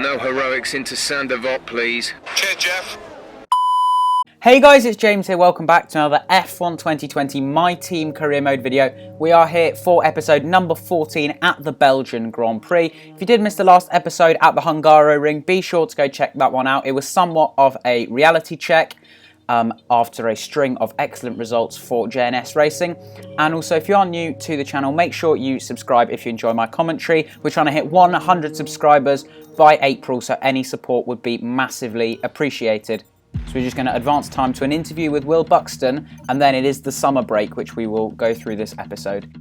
No heroics into Sandoval, please. Cheers, Jeff. Hey guys, it's James here. Welcome back to another F1 2020 My Team Career Mode video. We are here for episode number 14 at the Belgian Grand Prix. If you did miss the last episode at the Hungaroring, be sure to go check that one out. It was somewhat of a reality check after a string of excellent results for JNS Racing. And also, if you are new to the channel, make sure you subscribe if you enjoy my commentary. We're trying to hit 100 subscribers by April, so any support would be massively appreciated. So we're just going to advance time to an interview with Buxton, and then it is the summer break, which we will go through this episode.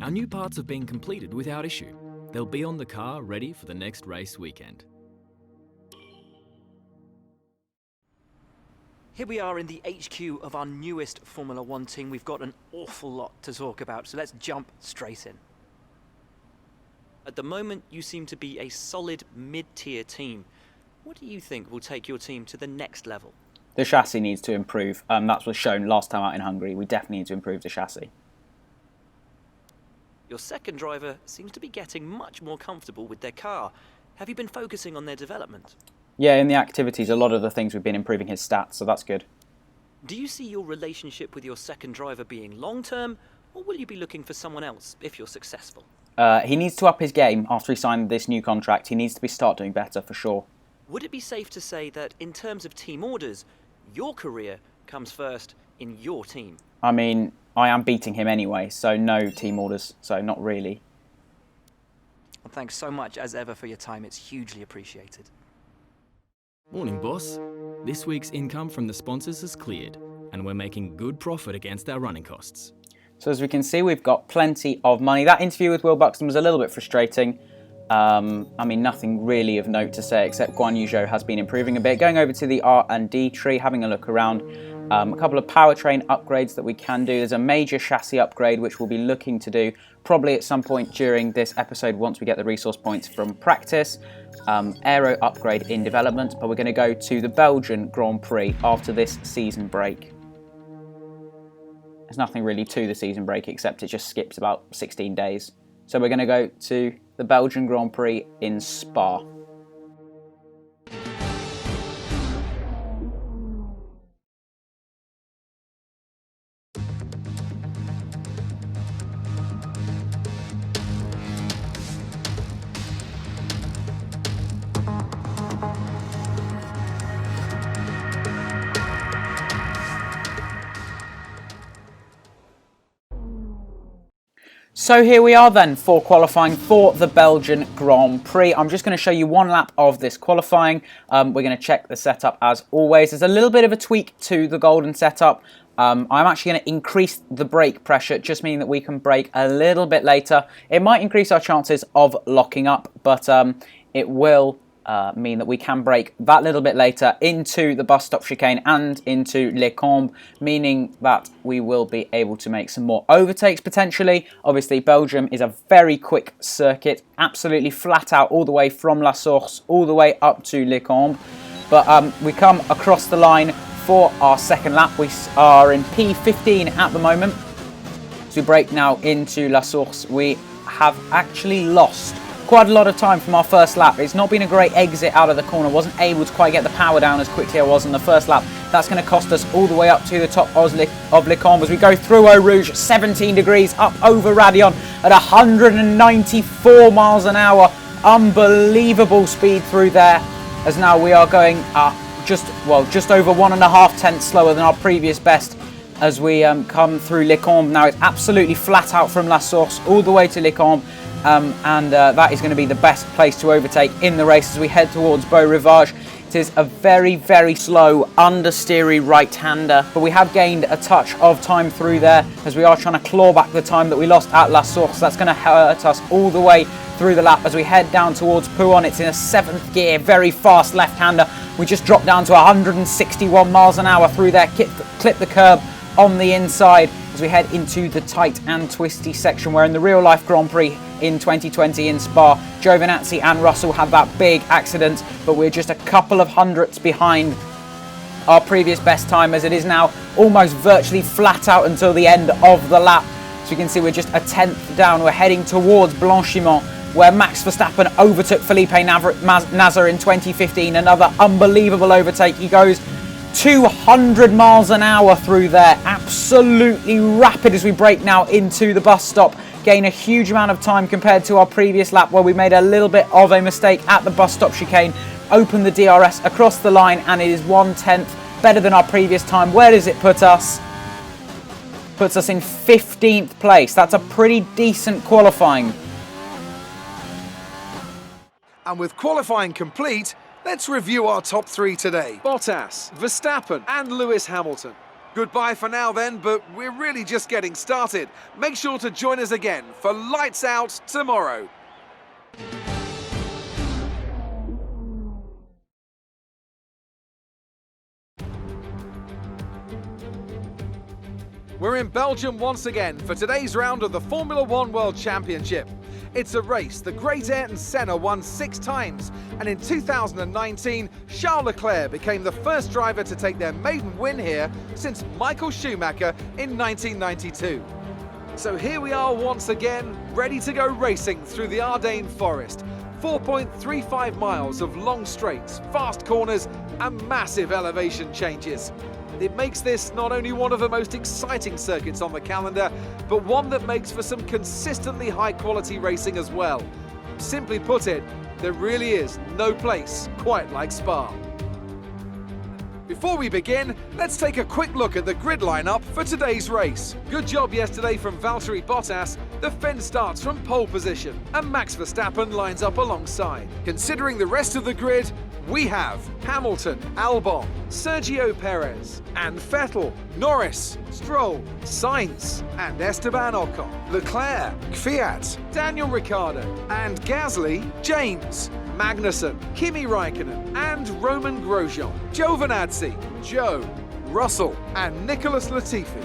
Our new parts have been completed without issue. They'll be on the car ready for the next race weekend. Here we are in the HQ of our newest Formula One team. We've got an awful lot to talk about, so let's jump straight in. At the moment, you seem to be a solid mid-tier team. What do you think will take your team to the next level? The chassis needs to improve. That was shown last time out in Hungary. We definitely need to improve the chassis. Your second driver seems to be getting much more comfortable with their car. Have you been focusing on their development? Yeah, in the activities, a lot of the things we've been improving his stats, so that's good. Do you see your relationship with your second driver being long-term, or will you be looking for someone else if you're successful? He needs to up his game after he signed this new contract. He needs to start doing better for sure. Would it be safe to say that in terms of team orders, your career comes first in your team? I mean, I am beating him anyway, so no team orders, so not really. Well, thanks so much as ever for your time. It's hugely appreciated. Morning, boss. This week's income from the sponsors has cleared, and we're making good profit against our running costs. So as we can see, we've got plenty of money. That interview with Buxton was a little bit frustrating. I mean, nothing really of note to say, except Guan Yu Zhou has been improving a bit. Going over to the R&D tree, having a look around. A couple of powertrain upgrades that we can do. There's a major chassis upgrade, which we'll be looking to do probably at some point during this episode once we get the resource points from practice. Aero upgrade in development, but we're going to go to the Belgian Grand Prix after this season break. There's nothing really to the season break, except it just skips about 16 days. So we're going to go to the Belgian Grand Prix in Spa. So here we are then for qualifying for the Belgian Grand Prix. I'm just going to show you one lap of this qualifying. We're going to check the setup as always. There's a little bit of a tweak to the golden setup. I'm actually going to increase the brake pressure, just meaning that we can brake a little bit later. It might increase our chances of locking up, but it will mean that we can brake that little bit later into the bus stop chicane and into Les Combes, meaning that we will be able to make some more overtakes potentially. Obviously, Belgium is a very quick circuit, absolutely flat out all the way from La Source all the way up to Les Combes. But we come across the line for our second lap. We are in P15 at the moment. So we brake now into La Source. We have actually lost quite a lot of time from our first lap. It's not been a great exit out of the corner. Wasn't able to quite get the power down as quickly as I was in the first lap. That's going to cost us all the way up to the top of Les Combes as we go through Eau Rouge, 17 degrees up over Radion at 194 miles an hour. Unbelievable speed through there, as now we are going just over 1.5 tenths slower than our previous best as we come through Les Combes. Now it's absolutely flat out from La Source all the way to Les Combes. That is going to be the best place to overtake in the race as we head towards Beau Rivage. It is a very, very slow understeery right-hander, but we have gained a touch of time through there as we are trying to claw back the time that we lost at La Source. That's going to hurt us all the way through the lap as we head down towards Pouhon. It's in a 7th gear, very fast left-hander. We just dropped down to 161 miles an hour through there, clip the curb on the inside as we head into the tight and twisty section where in the real-life Grand Prix in 2020 in Spa, Giovinazzi and Russell had that big accident, but we're just a couple of hundredths behind our previous best time as it is now almost virtually flat out until the end of the lap. So you can see we're just a 10th down. We're heading towards Blanchiment where Max Verstappen overtook Felipe Nasr in 2015. Another unbelievable overtake. He goes 200 miles an hour through there. Absolutely rapid as we brake now into the bus stop. Gain a huge amount of time compared to our previous lap where we made a little bit of a mistake at the bus stop chicane. Open the DRS across the line, and it is 1/10 better than our previous time. Where does it put us? Puts us in 15th place. That's a pretty decent qualifying. And with qualifying complete, let's review our top three today. Bottas, Verstappen and Lewis Hamilton. Goodbye for now then, but we're really just getting started. Make sure to join us again for Lights Out tomorrow. We're in Belgium once again for today's round of the Formula One World Championship. It's a race the great Ayrton Senna won 6 times, and in 2019, Charles Leclerc became the first driver to take their maiden win here since Michael Schumacher in 1992. So here we are once again, ready to go racing through the Ardennes forest. 4.35 miles of long straights, fast corners and massive elevation changes. It makes this not only one of the most exciting circuits on the calendar, but one that makes for some consistently high-quality racing as well. Simply put it, there really is no place quite like Spa. Before we begin, let's take a quick look at the grid lineup for today's race. Good job yesterday from Valtteri Bottas. The Finn starts from pole position and Max Verstappen lines up alongside. Considering the rest of the grid, we have Hamilton, Albon, Sergio Perez and Vettel, Norris, Stroll, Sainz and Esteban Ocon, Leclerc, Kvyat, Daniel Ricciardo and Gasly, James, Magnussen, Kimi Raikkonen and Roman Grosjean, Giovinazzi, Joe, Russell and Nicholas Latifi.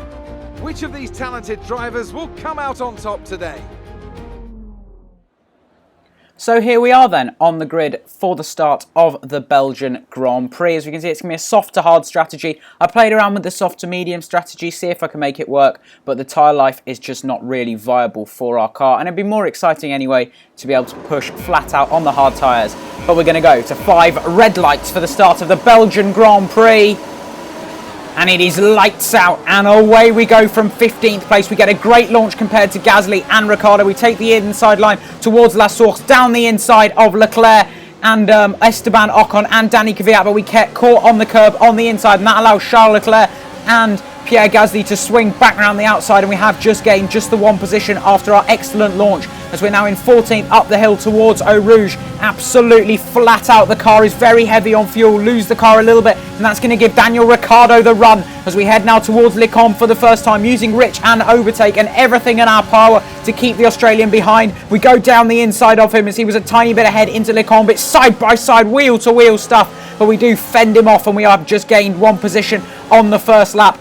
Which of these talented drivers will come out on top today? So here we are then on the grid for the start of the Belgian Grand Prix. As we can see, it's going to be a soft to hard strategy. I played around with the soft to medium strategy, see if I can make it work, but the tyre life is just not really viable for our car. And it'd be more exciting anyway to be able to push flat out on the hard tyres. But we're going to go to 5 red lights for the start of the Belgian Grand Prix. And it is lights out, and away we go from 15th place. We get a great launch compared to Gasly and Ricciardo. We take the inside line towards La Source, down the inside of Leclerc and Esteban Ocon and Danny Kvyat, but we get caught on the curb on the inside, and that allows Charles Leclerc and Pierre Gasly to swing back around the outside, and we have just gained just the 1 position after our excellent launch as we're now in 14th up the hill towards Eau Rouge. Absolutely flat out. The car is very heavy on fuel. Lose the car a little bit, and that's going to give Daniel Ricciardo the run as we head now towards Le Combe for the first time, using Rich and overtake and everything in our power to keep the Australian behind. We go down the inside of him as he was a tiny bit ahead into Le Combe. It's side by side, wheel to wheel stuff, but we do fend him off, and we have just gained 1 position on the first lap.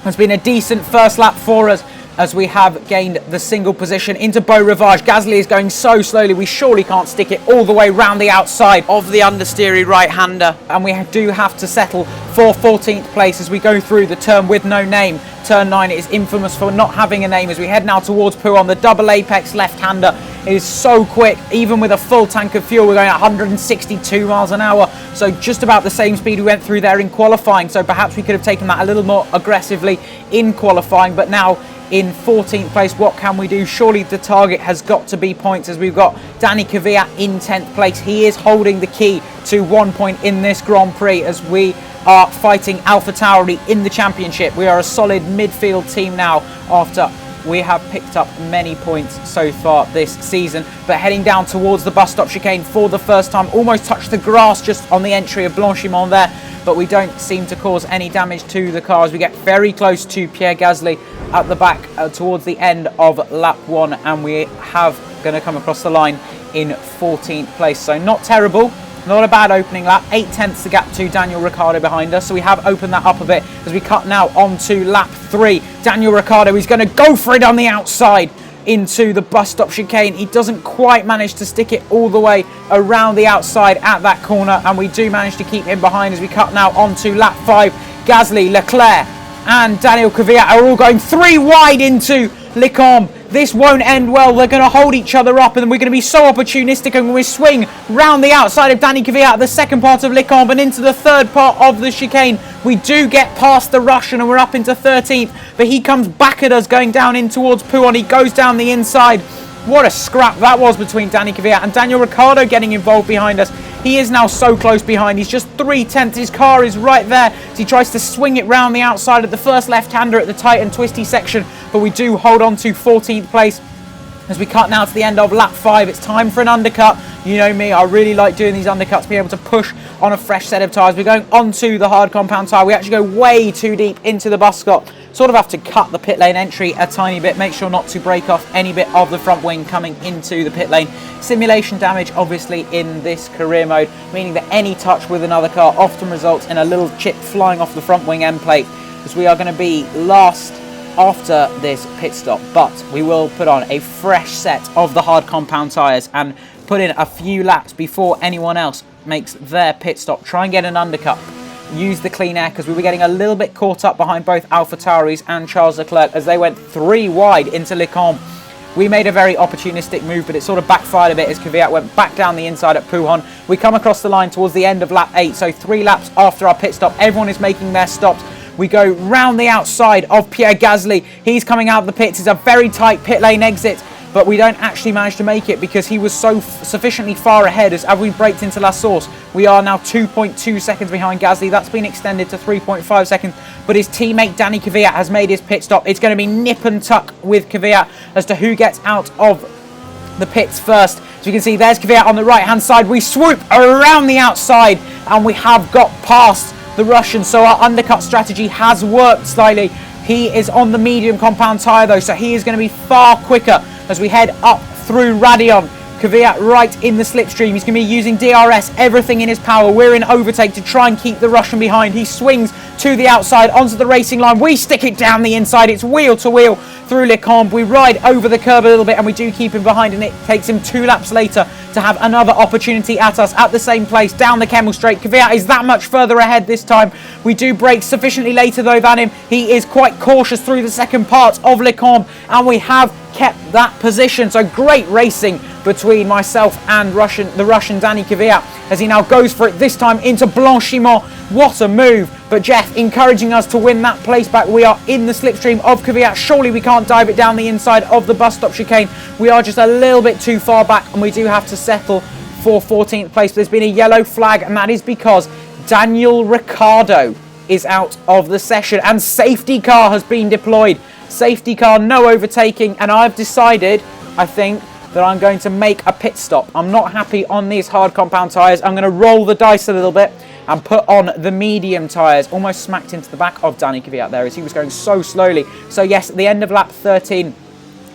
It's been a decent first lap for us as we have gained the single position into Beau Rivage. Gasly is going so slowly, we surely can't stick it all the way round the outside of the understeery right-hander. And we do have to settle for 14th place as we go through the turn with no name. Turn 9 is infamous for not having a name as we head now towards Pau on the double apex left-hander. It is so quick, even with a full tank of fuel. We're going at 162 miles an hour, so just about the same speed we went through there in qualifying. So perhaps we could have taken that a little more aggressively in qualifying, but now in 14th place, what can we do? Surely the target has got to be points as we've got Danny Kvyat in 10th place. He is holding the key to 1 point in this Grand Prix as we are fighting AlphaTauri in the championship. We are a solid midfield team now after we have picked up many points so far this season. But heading down towards the bus stop chicane for the first time, almost touched the grass just on the entry of Blanchimont there, but we don't seem to cause any damage to the car as we get very close to Pierre Gasly at the back towards the end of lap 1, and we have going to come across the line in 14th place. So not terrible. Not a bad opening lap. 8/10 the gap to Daniel Ricciardo behind us. So we have opened that up a bit as we cut now onto lap 3. Daniel Ricciardo is going to go for it on the outside into the bus stop chicane. He doesn't quite manage to stick it all the way around the outside at that corner, and we do manage to keep him behind as we cut now onto lap 5. Gasly, Leclerc, and Daniel Kvyat are all going 3 wide into Lecombe. This won't end well. They're going to hold each other up, and we're going to be so opportunistic, and we swing round the outside of Danny Kvyat, the second part of Lecombe, and into the third part of the chicane. We do get past the Russian, and we're up into 13th, but he comes back at us going down in towards Pouhon. He goes down the inside. What a scrap that was between Danny Kvyat and Daniel Ricciardo getting involved behind us. He is now so close behind. He's just 3/10. His car is right there as he tries to swing it round the outside of the first left-hander at the tight and twisty section. But we do hold on to 14th place as we cut now to the end of lap 5. It's time for an undercut. You know me, I really like doing these undercuts, being able to push on a fresh set of tyres. We're going onto the hard compound tyre. We actually go way too deep into the bus stop. Sort of have to cut the pit lane entry a tiny bit, make sure not to break off any bit of the front wing coming into the pit lane. Simulation damage obviously in this career mode, meaning that any touch with another car often results in a little chip flying off the front wing end plate, as we are going to be last after this pit stop. But we will put on a fresh set of the hard compound tyres and put in a few laps before anyone else makes their pit stop. Try and get an undercut. Use the clean air, because we were getting a little bit caught up behind both AlphaTauris and Charles Leclerc as they went 3 wide into Lecombe. We made a very opportunistic move, but it sort of backfired a bit as Kvyat went back down the inside at Pouhon. We come across the line towards the end of lap 8, so 3 laps after our pit stop. Everyone is making their stops. We go round the outside of Pierre Gasly. He's coming out of the pits. It's a very tight pit lane exit, but we don't actually manage to make it because he was so sufficiently far ahead as we braked into La Source. We are now 2.2 seconds behind Gasly. That's been extended to 3.5 seconds, but his teammate Danny Kvyat has made his pit stop. It's going to be nip and tuck with Kvyat as to who gets out of the pits first. So you can see there's Kvyat on the right hand side. We swoop around the outside and we have got past the Russian, so our undercut strategy has worked slightly. He is on the medium compound tyre though, so he is going to be far quicker as we head up through Radion. Kvyat right in the slipstream. He's going to be using DRS, everything in his power. We're in overtake to try and keep the Russian behind. He swings to the outside onto the racing line. We stick it down the inside. It's wheel to wheel through Lecombe. We ride over the curb a little bit and we do keep him behind, and it takes him 2 laps later to have another opportunity at us at the same place down the Kemmel Straight. Kvyat is that much further ahead this time. We do brake sufficiently later though than him. He is quite cautious through the second part of Lecombe, and we have kept that position. So great racing between myself and the Russian Danny Kvyat as he now goes for it this time into Blanchiment. What a move. But Jeff encouraging us to win that place back. We are in the slipstream of Kvyat. Surely we can't dive it down the inside of the bus stop chicane. We are just a little bit too far back and we do have to settle for 14th place. There's been a yellow flag, and that is because Daniel Ricciardo is out of the session and safety car has been deployed. Safety car, no overtaking, and I've decided, I think, that I'm going to make a pit stop. I'm not happy on these hard compound tyres. I'm going to roll the dice a little bit and put on the medium tyres. Almost smacked into the back of Danny Kvyat there as he was going so slowly. So yes, at the end of lap 13,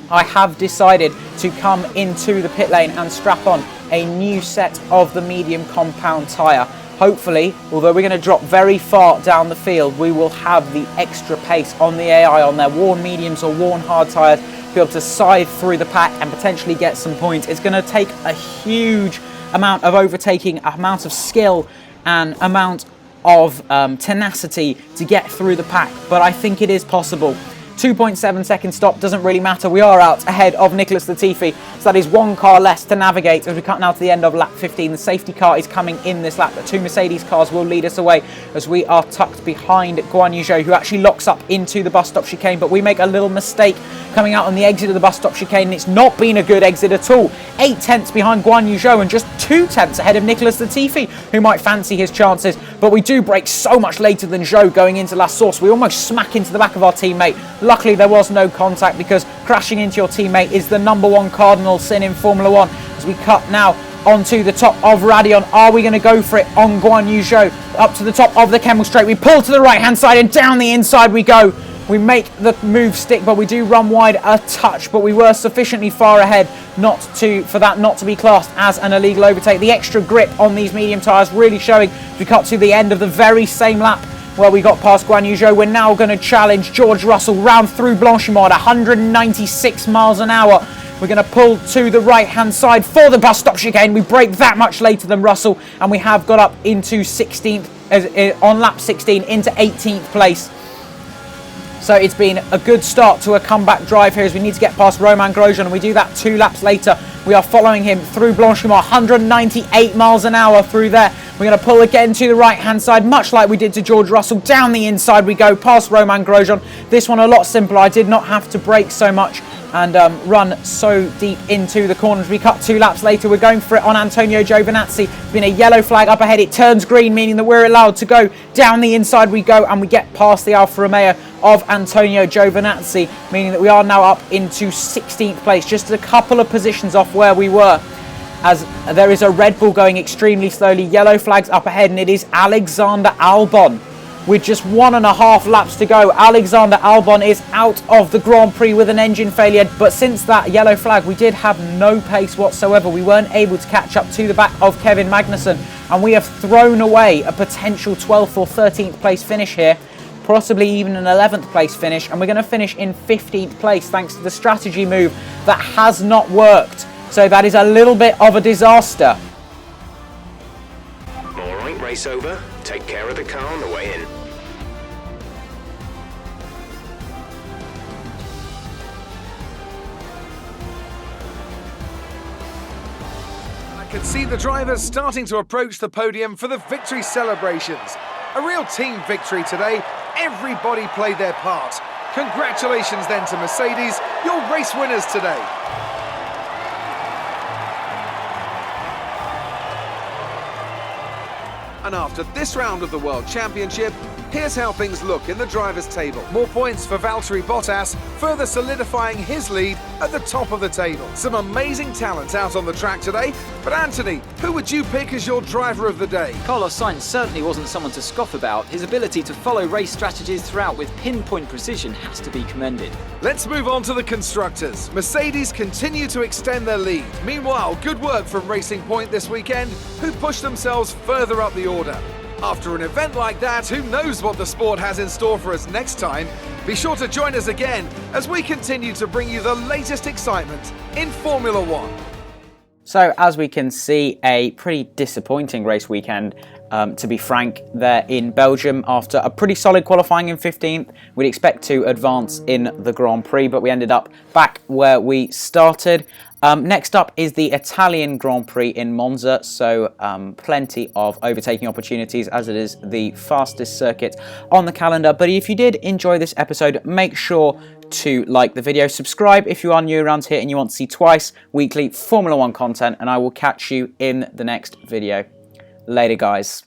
I have decided to come into the pit lane and strap on a new set of the medium compound tyre. Hopefully, although we're going to drop very far down the field, we will have the extra pace on the AI on their worn mediums or worn hard tyres to be able to scythe through the pack and potentially get some points. It's going to take a huge amount of overtaking, amount of skill and amount of tenacity to get through the pack, but I think it is possible. 2.7 second stop, doesn't really matter. We are out ahead of Nicholas Latifi, so that is 1 car less to navigate as we cut now to the end of lap 15. The safety car is coming in this lap. The 2 Mercedes cars will lead us away as we are tucked behind Guan Yu Zhou, who actually locks up into the bus stop chicane, but we make a little mistake coming out on the exit of the bus stop chicane, and it's not been a good exit at all. 8 tenths behind Guan Yu Zhou and just 2 tenths ahead of Nicholas Latifi, who might fancy his chances, but we do brake so much later than Zhou going into La Source. We almost smack into the back of our teammate. Luckily there was no contact, because crashing into your teammate is the #1 cardinal sin in Formula 1. As we cut now onto the top of Radion, are we going to go for it on Guan Yu Zhou? Up to the top of the Kemmel Straight, we pull to the right hand side and down the inside we go. We make the move stick, but we do run wide a touch, but we were sufficiently far ahead for that not to be classed as an illegal overtake. The extra grip on these medium tyres really showing as we cut to the end of the very same lap where we got past Guan Yu Zhou. We're now going to challenge George Russell round through Blanchiment at 196 miles an hour. We're going to pull to the right hand side for the bus stop chicane. We brake that much later than Russell, and we have got up into 16th on lap 16 into 18th place. So it's been a good start to a comeback drive here as we need to get past Romain Grosjean, and we do that 2 laps later. We are following him through Blanchimont, 198 miles an hour through there. We're going to pull again to the right-hand side, much like we did to George Russell. Down the inside we go, past Romain Grosjean. This one a lot simpler. I did not have to brake so much and run so deep into the corners. We cut 2 laps later. We're going for it on Antonio Giovinazzi. There's been a yellow flag up ahead. It turns green, meaning that we're allowed to go. Down the inside we go, and we get past the Alfa Romeo of Antonio Giovinazzi, meaning that we are now up into 16th place, just a couple of positions off where we were, as there is a Red Bull going extremely slowly. Yellow flags up ahead, and it is Alexander Albon. With just 1.5 laps to go, Alexander Albon is out of the Grand Prix with an engine failure. But since that yellow flag, we did have no pace whatsoever. We weren't able to catch up to the back of Kevin Magnussen, and we have thrown away a potential 12th or 13th place finish here, possibly even an 11th place finish, and we're going to finish in 15th place thanks to the strategy move that has not worked. So that is a little bit of a disaster. All right, race over. Take care of the car on the way in. I can see the drivers starting to approach the podium for the victory celebrations. A real team victory today. Everybody played their part. Congratulations then to Mercedes, your race winners today. And after this round of the World Championship, here's how things look in the drivers' table. More points for Valtteri Bottas, further solidifying his lead at the top of the table. Some amazing talent out on the track today, but Anthony, who would you pick as your driver of the day? Carlos Sainz certainly wasn't someone to scoff about. His ability to follow race strategies throughout with pinpoint precision has to be commended. Let's move on to the constructors. Mercedes continue to extend their lead. Meanwhile, good work from Racing Point this weekend, who pushed themselves further up the order. After an event like that, who knows what the sport has in store for us next time? Be sure to join us again as we continue to bring you the latest excitement in Formula One. So as we can see, a pretty disappointing race weekend, to be frank, there in Belgium. After a pretty solid qualifying in 15th, we'd expect to advance in the Grand Prix, but we ended up back where we started. Next up is the Italian Grand Prix in Monza, so plenty of overtaking opportunities as it is the fastest circuit on the calendar. But if you did enjoy this episode, make sure to like the video, subscribe if you are new around here and you want to see twice weekly Formula One content, and I will catch you in the next video. Later, guys.